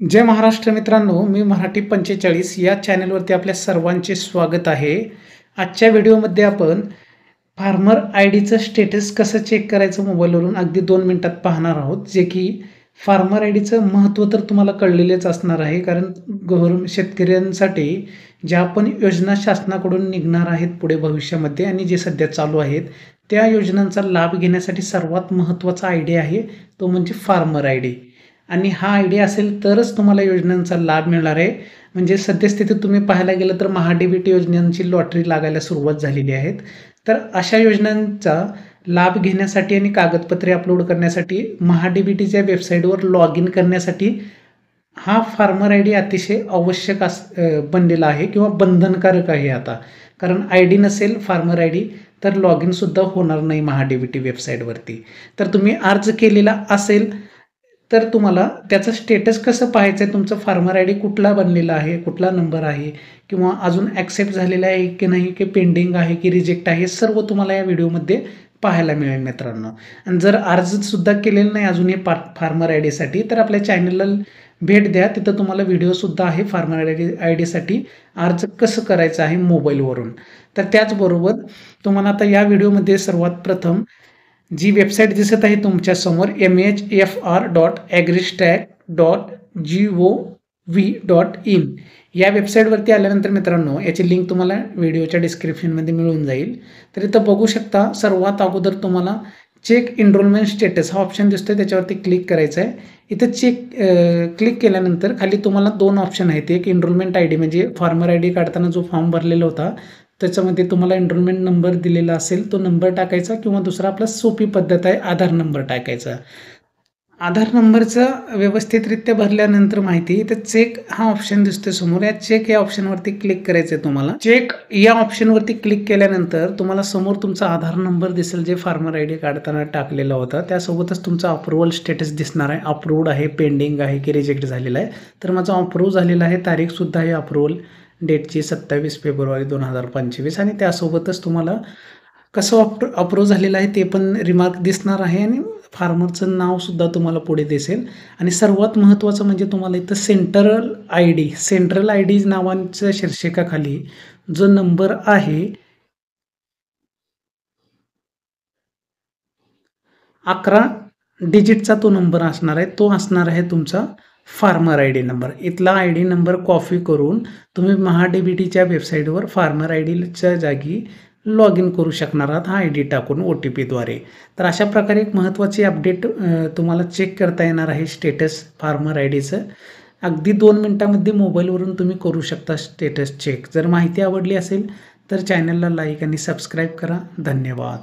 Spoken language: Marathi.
जय महाराष्ट्र मित्रांनो, मी मराठी 45 या चॅनलवरती आपल्या सर्वांचे स्वागत आहे. आजच्या व्हिडिओमध्ये आपण फार्मर आय-डीचं स्टेटस कसं चेक करायचं मोबाईलवरून अगदी 2 मिनिटात पाहणार आहोत. जे की फार्मर आय-डीचं महत्त्व तर तुम्हाला कळलेलेच असणार आहे. कारण शेतकऱ्यांसाठी ज्या पण योजना शासनाकडून निघणार आहेत पुढे भविष्यामध्ये आणि जे सध्या चालू आहेत, त्या योजनांचा लाभ घेण्यासाठी सर्वात महत्त्वाचा आय-डी आहे, तो म्हणजे फार्मर आय-डी. आणि हा आयडिया असेल तरच तुम्हाला योजनांचा लाभ मिळणार आहे. म्हणजे सद्यस्थितीत तुम्ही पाहायला गेलं तर महा-डी-बी-टी योजनांची लॉटरी लागायला सुरुवात झालेली आहे. तर अशा योजनांचा लाभ घेण्यासाठी आणि कागदपत्रे अपलोड करण्यासाठी महा-डी-बी-टीच्या वेबसाईटवर लॉग इन करण्यासाठी हा फार्मर आय-डी अतिशय आवश्यक बनलेला आहे किंवा बंधनकारक आहे आता. कारण आय-डी नसेल फार्मर आय-डी तर लॉग इनसुद्धा होणार नाही महा-डी-बी-टी वेबसाईटवरती. तर तुम्ही अर्ज केलेला असेल तर तुम्हाला त्याचं स्टेटस कसं पाहायचं आहे, तुमचं फार्मर आय-डी कुठला बनलेला आहे, कुठला नंबर आहे किंवा अजून ॲक्सेप्ट झालेला आहे की नाही, की पेंडिंग आहे की रिजेक्ट आहे, सर्व तुम्हाला या व्हिडिओमध्ये पाहायला मिळेल मित्रांनो. आणि जर अर्जसुद्धा केलेलं नाही अजून हे फार्मर आय-डीसाठी तर आपल्या चॅनलला भेट द्या. तिथं तुम्हाला व्हिडिओसुद्धा आहे फार्मर आय-डीसाठी अर्ज कसं करायचं आहे मोबाईलवरून. तर त्याचबरोबर तुम्हाला आता या व्हिडिओमध्ये सर्वात प्रथम जी वेबसाईट दिसत आहे तुमच्यासमोर mhfr.agristack.gov.in या वेबसाईटवरती आल्यानंतर मित्रांनो याची लिंक तुम्हाला व्हिडिओच्या डिस्क्रिप्शनमध्ये मिळून जाईल. तर इथं बघू शकता सर्वात अगोदर तुम्हाला चेक एनरोलमेंट स्टेटस हा ऑप्शन दिसतोय, त्याच्यावरती क्लिक करायचं आहे. इथं क्लिक केल्यानंतर खाली तुम्हाला 2 ऑप्शन आहेत. एक एनरोलमेंट आय-डी म्हणजे फार्मर आय-डी काढताना जो फॉर्म भरलेला होता त्याच्यामध्ये तुम्हाला एनरोलमेंट नंबर दिलेला असेल तो नंबर टाकायचा किंवा दुसरा आपला सोपी पद्धत आहे आधार नंबर टाकायचा. आधार नंबरचं व्यवस्थितरित्या भरल्यानंतर माहिती तर चेक हा ऑप्शन दिसतोय समोर. या चेक या ऑप्शनवरती क्लिक करायचं आहे तुम्हाला. चेक या ऑप्शनवरती क्लिक केल्यानंतर तुम्हाला समोर तुमचा आधार नंबर दिसेल जे फार्मर आय-डी काढताना टाकलेला होता. त्यासोबतच तुमचा अप्रुव्हल स्टेटस दिसणार आहे. अप्रूव्ड आहे, पेंडिंग आहे की रिजेक्ट झालेला आहे. तर माझा अप्रूव्ह झालेला आहे. तारीखसुद्धा आहे अप्रूव्हल डेटची 27 फेब्रुवारी 2025 आणि त्यासोबतच तुम्हाला कसं अप्रूव्ह झालेलं आहे ते पण रिमार्क दिसणार आहे आणि फार्मरचं नावसुद्धा तुम्हाला पुढे दिसेल. आणि सर्वात महत्त्वाचं म्हणजे तुम्हाला इथं सेंट्रल आय डी नावांच्या शीर्षकाखाली जो नंबर आहे 11 डिजिटचा तो नंबर असणार आहे. तो असणार आहे तुमचा फार्मर आय-डी नंबर. इथला आय-डी नंबर कॉपी करून तुम्ही महा-डी-बी-टीच्या वेबसाईटवर फार्मर आय-डीच्या जागी लॉग इन करू शकणार आहात हा आय-डी टाकून OTPद्वारे. तर अशा प्रकारे एक महत्त्वाची अपडेट तुम्हाला चेक करता येणार आहे स्टेटस फार्मर आय-डीचं. अगदी 2 मिनिटामध्ये मोबाईलवरून तुम्ही करू शकता स्टेटस चेक. जर माहिती आवडली असेल तर चॅनलला लाईक आणि सबस्क्राईब करा. धन्यवाद.